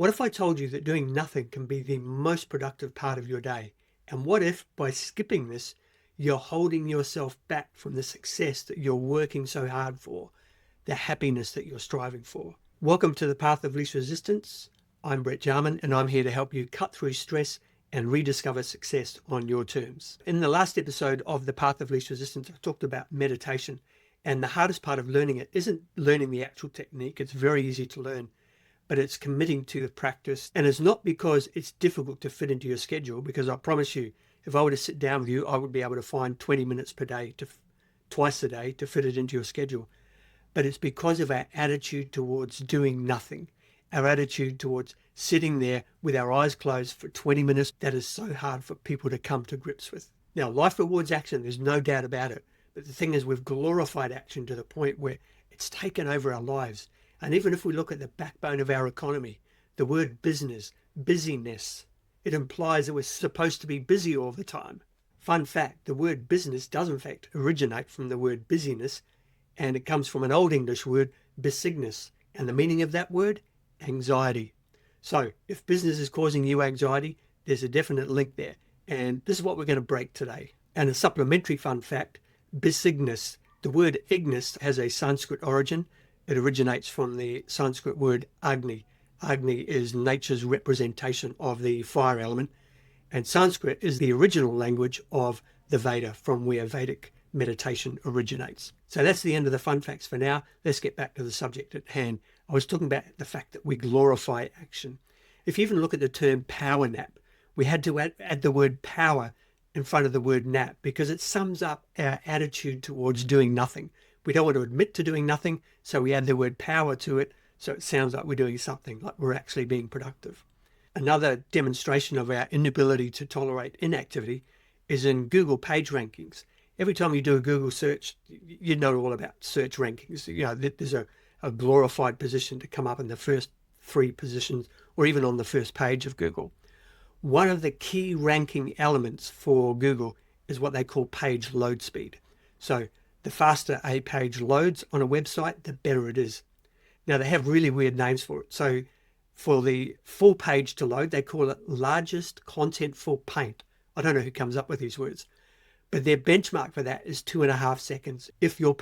What if I told you that doing nothing can be the most productive part of your day? And what if by skipping this, you're holding yourself back from the success that you're working so hard for, the happiness that you're striving for? Welcome to the Path of Least Resistance. I'm Brett Jarman, and I'm here to help you cut through stress and rediscover success on your terms. In the last episode of the Path of Least Resistance, I talked about meditation, and the hardest part of learning it isn't learning the actual technique. It's very easy to learn, but it's committing to the practice. And it's not because it's difficult to fit into your schedule, because I promise you, if I were to sit down with you, I would be able to find 20 minutes per day, twice a day, to fit it into your schedule. But it's because of our attitude towards doing nothing, our attitude towards sitting there with our eyes closed for 20 minutes, that is so hard for people to come to grips with. Now, life rewards action, there's no doubt about it. But the thing is, we've glorified action to the point where it's taken over our lives. And even if we look at the backbone of our economy, the word business, busyness, it implies that we're supposed to be busy all the time. Fun fact, the word business does in fact originate from the word busyness, and it comes from an Old English word, besigness. And the meaning of that word, anxiety. So if business is causing you anxiety, there's a definite link there. And this is what we're going to break today. And a supplementary fun fact, besigness, the word ignis has a Sanskrit origin. It originates from the Sanskrit word Agni. Agni is nature's representation of the fire element. And Sanskrit is the original language of the Veda, from where Vedic meditation originates. So that's the end of the fun facts for now. Let's get back to the subject at hand. I was talking about the fact that we glorify action. If you even look at the term power nap, we had to add the word power in front of the word nap because it sums up our attitude towards doing nothing. We don't want to admit to doing nothing, so we add the word power to it, so it sounds like we're doing something, like we're actually being productive. Another demonstration of our inability to tolerate inactivity is in Google page rankings. Every time you do a Google search, you know all about search rankings. You know, there's a glorified position to come up in the first 3 positions or even on the first page of Google. One of the key ranking elements for Google is what they call page load speed. So the faster a page loads on a website, the better it is. Now, they have really weird names for it. So for the full page to load, they call it largest contentful paint. I don't know who comes up with these words, but their benchmark for that is 2.5 seconds. If your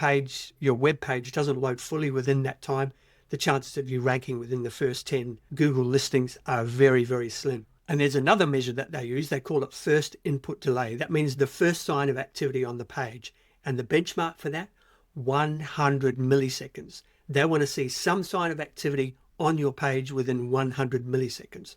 web page doesn't load fully within that time, the chances of you ranking within the first 10 Google listings are very, very slim. And there's another measure that they use. They call it first input delay. That means the first sign of activity on the page. And the benchmark for that, 100 milliseconds. They want to see some sign of activity on your page within 100 milliseconds.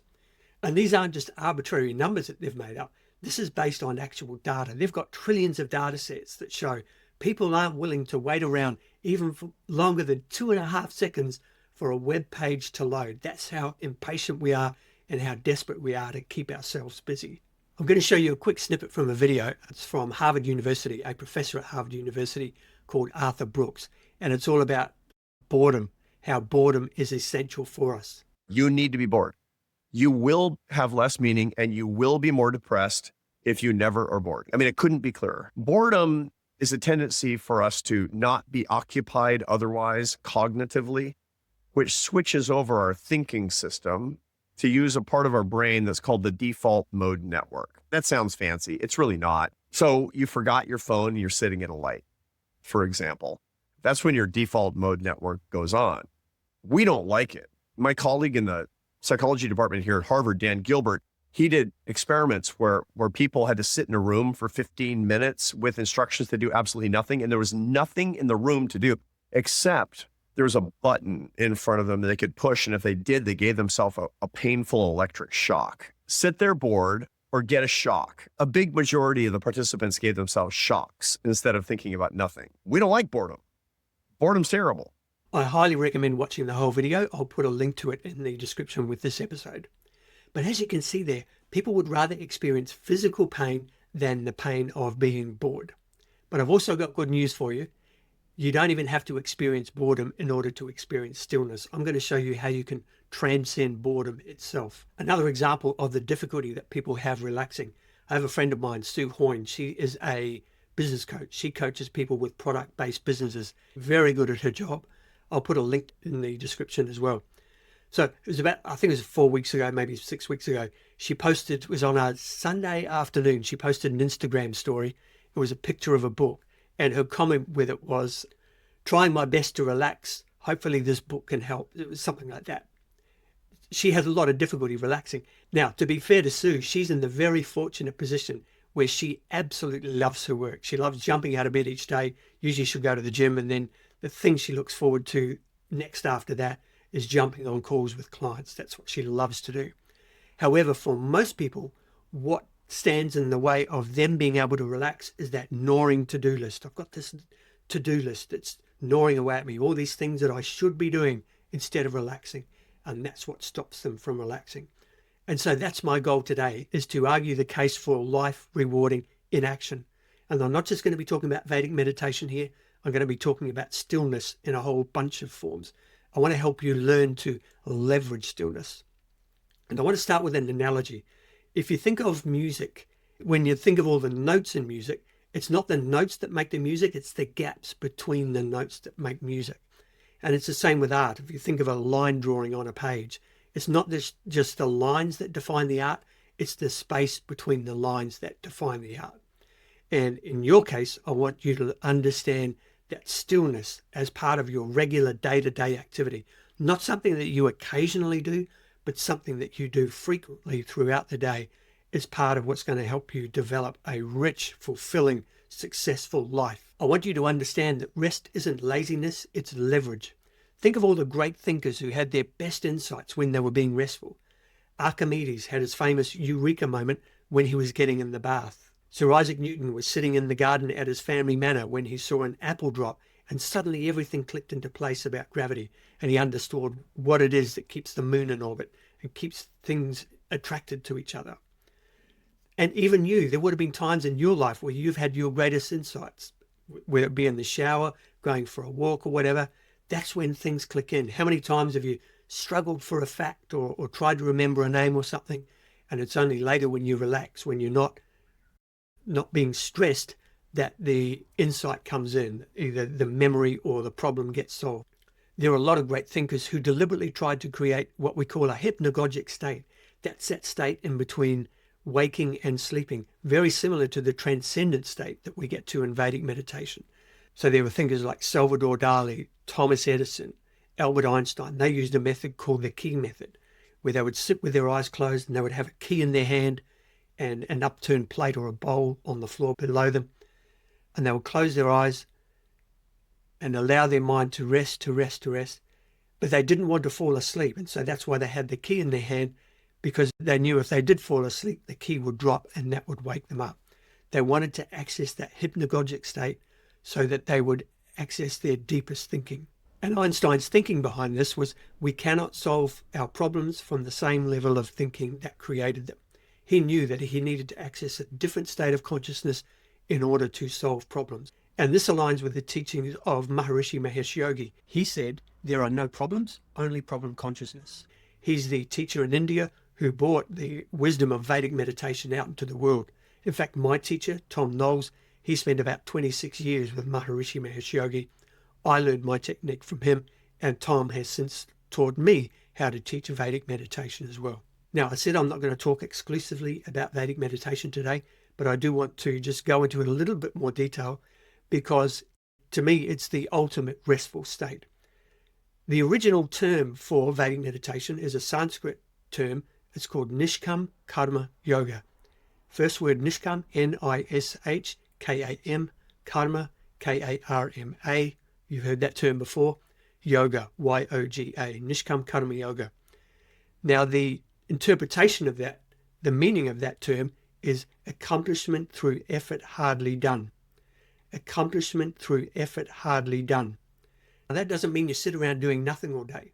And these aren't just arbitrary numbers that they've made up. This is based on actual data. They've got trillions of data sets that show people aren't willing to wait around even for longer than 2.5 seconds for a web page to load. That's how impatient we are and how desperate we are to keep ourselves busy. I'm going to show you a quick snippet from a video. It's from Harvard University, a professor at Harvard University called Arthur Brooks, and it's all about boredom, how boredom is essential for us. You need to be bored. You will have less meaning and you will be more depressed if you never are bored. I mean, it couldn't be clearer. Boredom is a tendency for us to not be occupied otherwise cognitively, which switches over our thinking system to use a part of our brain that's called the default mode network. That sounds fancy. It's really not. So you forgot your phone and you're sitting at a light, for example. That's when your default mode network goes on. We don't like it. My colleague in the psychology department here at Harvard, Dan Gilbert, he did experiments where people had to sit in a room for 15 minutes with instructions to do absolutely nothing. And there was nothing in the room to do except there was a button in front of them that they could push. And if they did, they gave themselves a painful electric shock. Sit there bored or get a shock. A big majority of the participants gave themselves shocks instead of thinking about nothing. We don't like boredom. Boredom's terrible. I highly recommend watching the whole video. I'll put a link to it in the description with this episode. But as you can see there, people would rather experience physical pain than the pain of being bored. But I've also got good news for you. You don't even have to experience boredom in order to experience stillness. I'm going to show you how you can transcend boredom itself. Another example of the difficulty that people have relaxing. I have a friend of mine, Sue Hoyne. She is a business coach. She coaches people with product-based businesses. Very good at her job. I'll put a link in the description as well. So it was about, I think it was 4 weeks ago, maybe 6 weeks ago. She posted, it was on a Sunday afternoon. She posted an Instagram story. It was a picture of a book. And her comment with it was, trying my best to relax. Hopefully this book can help. It was something like that. She has a lot of difficulty relaxing. Now, to be fair to Sue, she's in the very fortunate position where she absolutely loves her work. She loves jumping out of bed each day. Usually she'll go to the gym, and then the thing she looks forward to next after that is jumping on calls with clients. That's what she loves to do. However, for most people, what stands in the way of them being able to relax is that gnawing to-do list. I've got this to-do list that's gnawing away at me, all these things that I should be doing instead of relaxing. And that's what stops them from relaxing. And so that's my goal today, is to argue the case for life rewarding inaction. And I'm not just going to be talking about Vedic meditation here. I'm going to be talking about stillness in a whole bunch of forms. I want to help you learn to leverage stillness. And I want to start with an analogy. If you think of music, when you think of all the notes in music, it's not the notes that make the music, it's the gaps between the notes that make music. And it's the same with art. If you think of a line drawing on a page, it's not just the lines that define the art, it's the space between the lines that define the art. And in your case, I want you to understand that stillness as part of your regular day-to-day activity, not something that you occasionally do, but something that you do frequently throughout the day, is part of what's going to help you develop a rich, fulfilling, successful life. I want you to understand that rest isn't laziness, it's leverage. Think of all the great thinkers who had their best insights when they were being restful. Archimedes had his famous eureka moment when he was getting in the bath. Sir Isaac Newton was sitting in the garden at his family manor when he saw an apple drop, and suddenly everything clicked into place about gravity, and he understood what it is that keeps the moon in orbit and keeps things attracted to each other. And even you, there would have been times in your life where you've had your greatest insights, whether it be in the shower, going for a walk or whatever. That's when things click in. How many times have you struggled for a fact or tried to remember a name or something, and it's only later when you relax, when you're not being stressed, that the insight comes in, either the memory or the problem gets solved. There are a lot of great thinkers who deliberately tried to create what we call a hypnagogic state. That's that state in between waking and sleeping, very similar to the transcendent state that we get to in Vedic meditation. So there were thinkers like Salvador Dali, Thomas Edison, Albert Einstein. They used a method called the key method, where they would sit with their eyes closed and they would have a key in their hand and an upturned plate or a bowl on the floor below them. And they would close their eyes and allow their mind to rest. But they didn't want to fall asleep. And so that's why they had the key in their hand, because they knew if they did fall asleep, the key would drop and that would wake them up. They wanted to access that hypnagogic state so that they would access their deepest thinking. And Einstein's thinking behind this was, we cannot solve our problems from the same level of thinking that created them. He knew that he needed to access a different state of consciousness in order to solve problems. And this aligns with the teachings of Maharishi Mahesh Yogi. He said, there are no problems, only problem consciousness. He's the teacher in India who brought the wisdom of Vedic meditation out into the world. In fact, my teacher, Tom Knowles, he spent about 26 years with Maharishi Mahesh Yogi. I learned my technique from him, and Tom has since taught me how to teach Vedic meditation as well. Now, I said I'm not going to talk exclusively about Vedic meditation today, but I do want to just go into it a little bit more detail, because to me, it's the ultimate restful state. The original term for Vedic meditation is a Sanskrit term. It's called Nishkam Karma Yoga. First word Nishkam, Nishkam, Karma, Karma. You've heard that term before. Yoga, Yoga, Nishkam Karma Yoga. Now, the interpretation of that, the meaning of that term, is accomplishment through effort hardly done. Accomplishment through effort hardly done. Now, that doesn't mean you sit around doing nothing all day.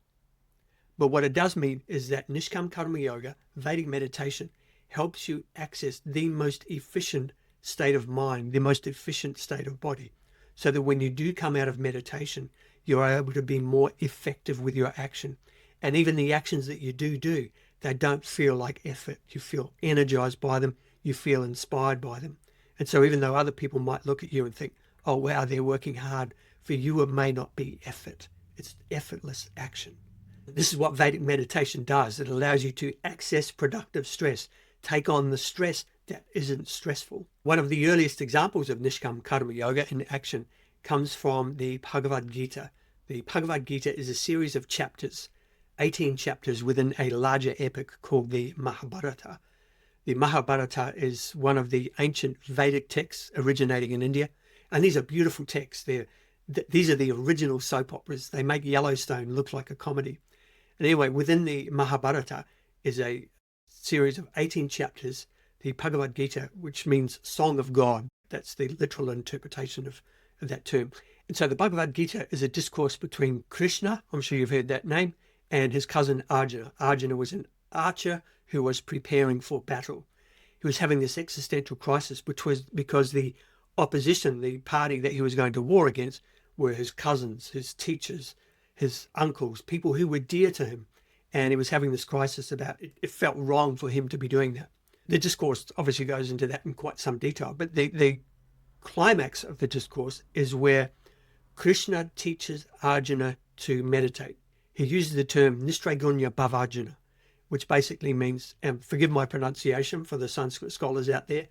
But what it does mean is that Nishkam Karma Yoga, Vedic meditation, helps you access the most efficient state of mind, the most efficient state of body, so that when you do come out of meditation, you're able to be more effective with your action. And even the actions that you do, they don't feel like effort. You feel energized by them. You feel inspired by them. And so even though other people might look at you and think, oh, wow, they're working hard, for you it may not be effort. It's effortless action. This is what Vedic meditation does. It allows you to access productive stress, take on the stress that isn't stressful. One of the earliest examples of Nishkam karma yoga in action comes from the Bhagavad Gita. The Bhagavad Gita is a series of chapters, 18 chapters within a larger epic called the Mahabharata. The Mahabharata is one of the ancient Vedic texts originating in India, and these are beautiful texts. These are the original soap operas. They make Yellowstone look like a comedy. And anyway, within the Mahabharata is a series of 18 chapters, the Bhagavad Gita, which means Song of God. That's the literal interpretation of that term. And so the Bhagavad Gita is a discourse between Krishna, I'm sure you've heard that name, and his cousin Arjuna. Arjuna was an archer who was preparing for battle. He was having this existential crisis because the opposition, the party that he was going to war against, were his cousins, his teachers, his uncles, people who were dear to him. And he was having this crisis about it. It felt wrong for him to be doing that. The discourse obviously goes into that in quite some detail, but the climax of the discourse is where Krishna teaches Arjuna to meditate. He uses the term Nistragunya Bhavarjuna, which basically means, and forgive my pronunciation for the Sanskrit scholars out there,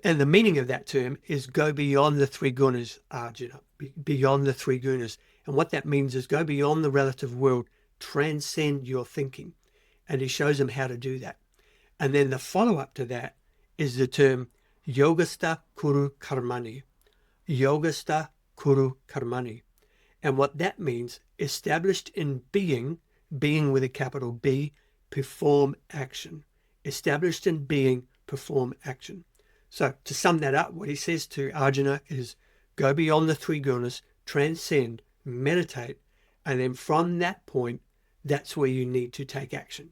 and the meaning of that term is go beyond the three gunas, Arjuna, beyond the three gunas. And what that means is go beyond the relative world, transcend your thinking. And he shows him how to do that. And then the follow-up to that is the term Yogastha Kuru Karmani. Yogastha Kuru Karmani. And what that means, established in being with a capital B, perform action. Established in being, perform action. So to sum that up, what he says to Arjuna is go beyond the three gunas, transcend, meditate, and then from that point, that's where you need to take action.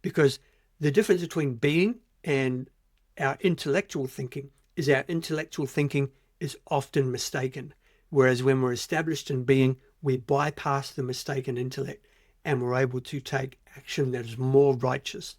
Because the difference between being and our intellectual thinking is our intellectual thinking is often mistaken. Whereas when we're established in being, we bypass the mistaken intellect and we're able to take action that is more righteous,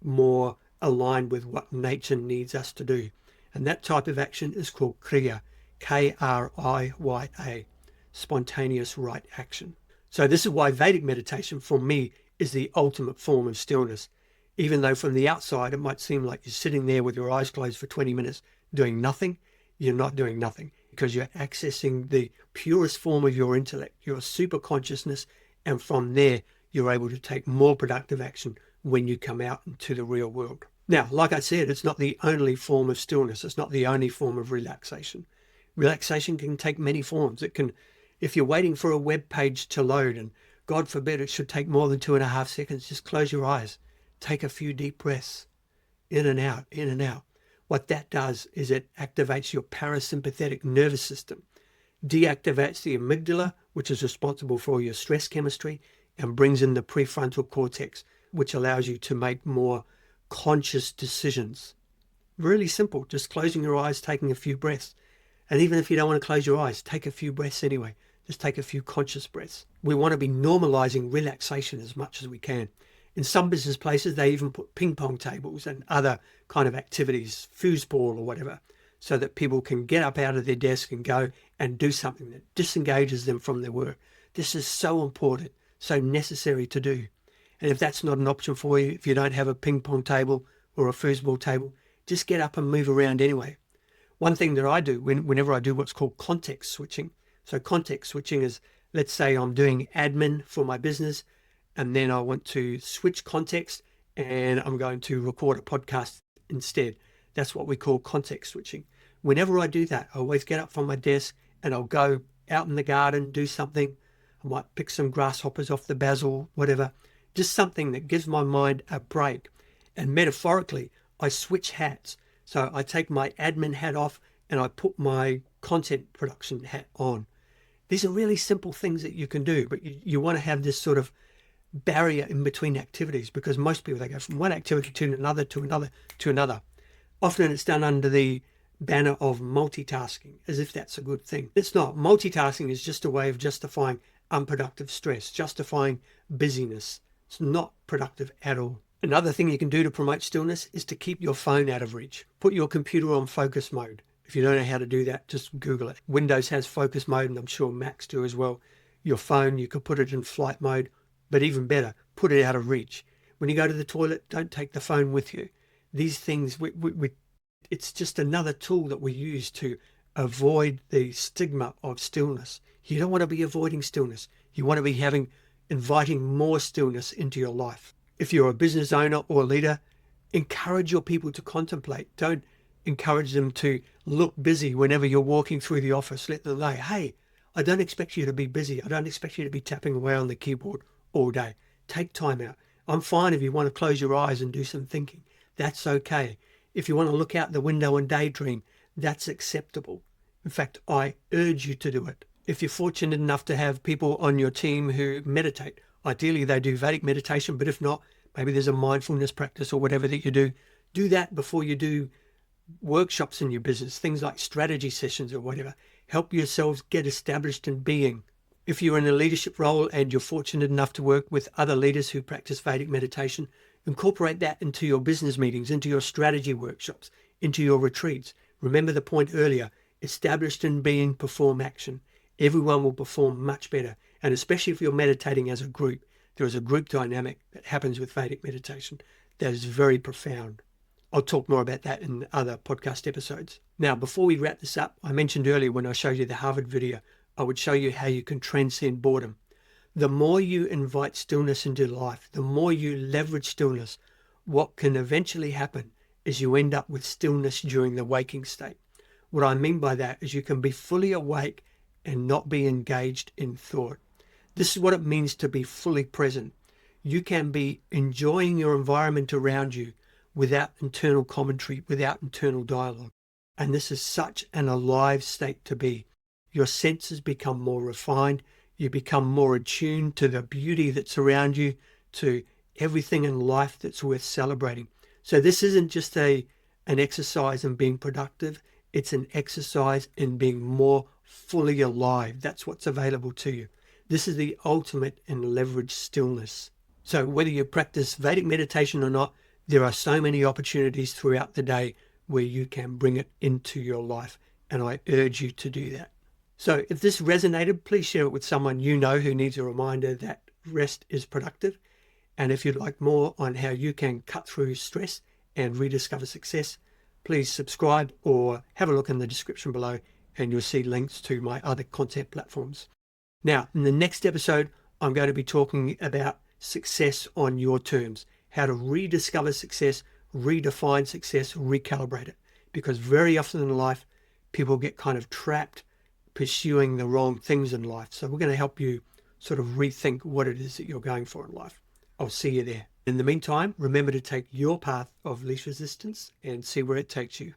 more aligned with what nature needs us to do. And that type of action is called Kriya, Kriya, spontaneous right action. So this is why Vedic meditation for me is the ultimate form of stillness. Even though from the outside it might seem like you're sitting there with your eyes closed for 20 minutes doing nothing, you're not doing nothing because you're accessing the purest form of your intellect, your super consciousness, and from there you're able to take more productive action when you come out into the real world. Now, like I said, it's not the only form of stillness. It's not the only form of relaxation. Relaxation can take many forms. It can, if you're waiting for a web page to load, and God forbid it should take more than 2.5 seconds, just close your eyes. Take a few deep breaths, in and out, in and out. What that does is it activates your parasympathetic nervous system, deactivates the amygdala, which is responsible for your stress chemistry, and brings in the prefrontal cortex, which allows you to make more conscious decisions. Really simple, just closing your eyes, taking a few breaths. And even if you don't want to close your eyes, take a few breaths anyway. Just take a few conscious breaths. We want to be normalizing relaxation as much as we can. In some business places, they even put ping pong tables and other kind of activities, foosball or whatever, so that people can get up out of their desk and go and do something that disengages them from their work. This is so important, so necessary to do. And if that's not an option for you, if you don't have a ping pong table or a foosball table, just get up and move around anyway. One thing that I do whenever I do what's called context switching. So context switching is, let's say I'm doing admin for my business, and then I want to switch context and I'm going to record a podcast instead. That's what we call context switching. Whenever I do that, I always get up from my desk and I'll go out in the garden, do something. I might pick some grasshoppers off the basil, whatever. Just something that gives my mind a break. And metaphorically, I switch hats. So I take my admin hat off and I put my content production hat on. These are really simple things that you can do, but you want to have this sort of barrier in between activities, because most people, they go from one activity to another, to another, to another. Often it's done under the banner of multitasking, as if that's a good thing. It's not. Multitasking is just a way of justifying unproductive stress, justifying busyness. It's not productive at all. Another thing you can do to promote stillness is to keep your phone out of reach. Put your computer on focus mode. If you don't know how to do that, just Google it. Windows has focus mode, and I'm sure Macs do as well. Your phone, you could put it in flight mode, but even better, put it out of reach. When you go to the toilet, don't take the phone with you. These things, it's just another tool that we use to avoid the stigma of stillness. You don't want to be avoiding stillness. You want to be inviting more stillness into your life. If you're a business owner or leader, encourage your people to contemplate. Don't encourage them to look busy whenever you're walking through the office. Let them know, hey, I don't expect you to be busy. I don't expect you to be tapping away on the keyboard all day. Take time out. I'm fine if you want to close your eyes and do some thinking. That's okay. If you want to look out the window and daydream, that's acceptable. In fact, I urge you to do it. If you're fortunate enough to have people on your team who meditate, ideally they do Vedic meditation, but if not, maybe there's a mindfulness practice or whatever that you do that before you do workshops in your business, things like strategy sessions or whatever. Help yourselves get established in being. If you're in a leadership role and you're fortunate enough to work with other leaders who practice Vedic meditation, incorporate that into your business meetings, into your strategy workshops, into your retreats. Remember the point earlier, established in being, perform action. Everyone will perform much better. And especially if you're meditating as a group, there is a group dynamic that happens with Vedic meditation that is very profound. I'll talk more about that in other podcast episodes. Now, before we wrap this up, I mentioned earlier when I showed you the Harvard video, I would show you how you can transcend boredom. The more you invite stillness into life, the more you leverage stillness, what can eventually happen is you end up with stillness during the waking state. What I mean by that is you can be fully awake and not be engaged in thought. This is what it means to be fully present. You can be enjoying your environment around you without internal commentary, without internal dialogue. And this is such an alive state to be. Your senses become more refined. You become more attuned to the beauty that's around you, to everything in life that's worth celebrating. So this isn't just an exercise in being productive. It's an exercise in being more fully alive. That's what's available to you. This is the ultimate in leveraged stillness. So whether you practice Vedic meditation or not, there are so many opportunities throughout the day where you can bring it into your life. And I urge you to do that. So if this resonated, please share it with someone you know who needs a reminder that rest is productive. And if you'd like more on how you can cut through stress and rediscover success, please subscribe or have a look in the description below and you'll see links to my other content platforms. Now, in the next episode, I'm going to be talking about success on your terms, how to rediscover success, redefine success, recalibrate it. Because very often in life, people get kind of trapped pursuing the wrong things in life. So we're going to help you sort of rethink what it is that you're going for in life. I'll see you there. In the meantime, remember to take your path of least resistance and see where it takes you.